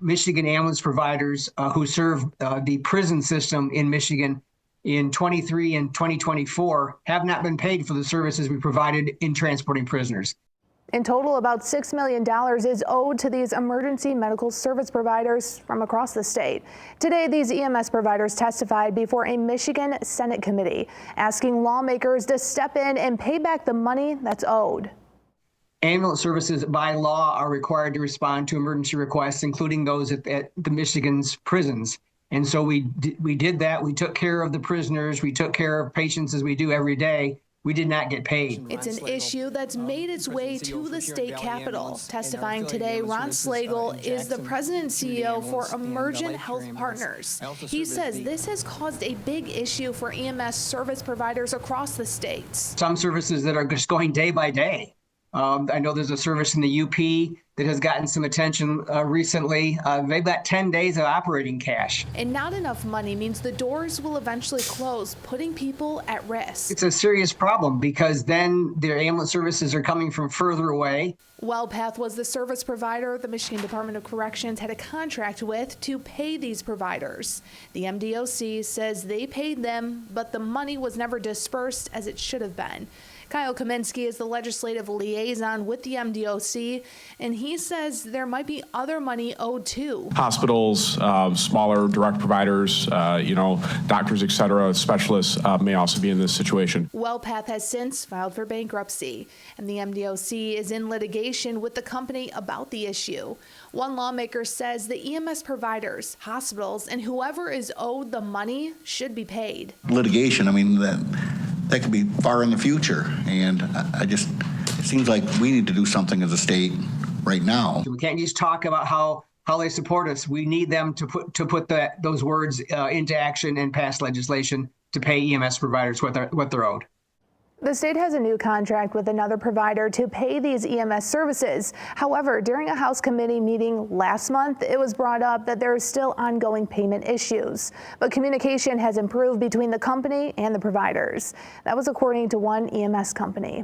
Michigan ambulance providers who serve the prison system in Michigan in 23 and 2024 have not been paid for the services we provided in transporting prisoners. In total, about $6 million is owed to these emergency medical service providers from across the state. Today, these EMS providers testified before a Michigan Senate committee, asking lawmakers to step in and pay back the money that's owed. Ambulance services by law are required to respond to emergency requests, including those at the Michigan's prisons. And so we did that. We took care of the prisoners. We took care of patients as we do every day. We did not get paid. It's an issue that's made its way to the state capitol. Testifying today, Ron Slagle is the president and CEO for Emergent Health Partners. He says this has caused a big issue for EMS service providers across the states. Some services that are just going day by day. I know there's a service in the UP that has gotten some attention recently. They've got 10 days of operating cash. And not enough money means the doors will eventually close, putting people at risk. It's a serious problem because then their ambulance services are coming from further away. WellPath was the service provider the Michigan Department of Corrections had a contract with to pay these providers. The MDOC says they paid them, but the money was never dispersed as it should have been. Kyle Kaminsky is the legislative liaison with the MDOC, and he says there might be other money owed too. Hospitals, smaller direct providers, doctors, et cetera, specialists may also be in this situation. WellPath has since filed for bankruptcy, and the MDOC is in litigation with the company about the issue. One lawmaker says the EMS providers, hospitals, and whoever is owed the money should be paid. Litigation, that could be far in the future, and it seems like we need to do something as a state right now. We can't just talk about how they support us. We need them to put those words into action and pass legislation to pay EMS providers what they're owed. The state has a new contract with another provider to pay these EMS services. However, during a House committee meeting last month, it was brought up that there is still ongoing payment issues. But communication has improved between the company and the providers. That was according to one EMS company.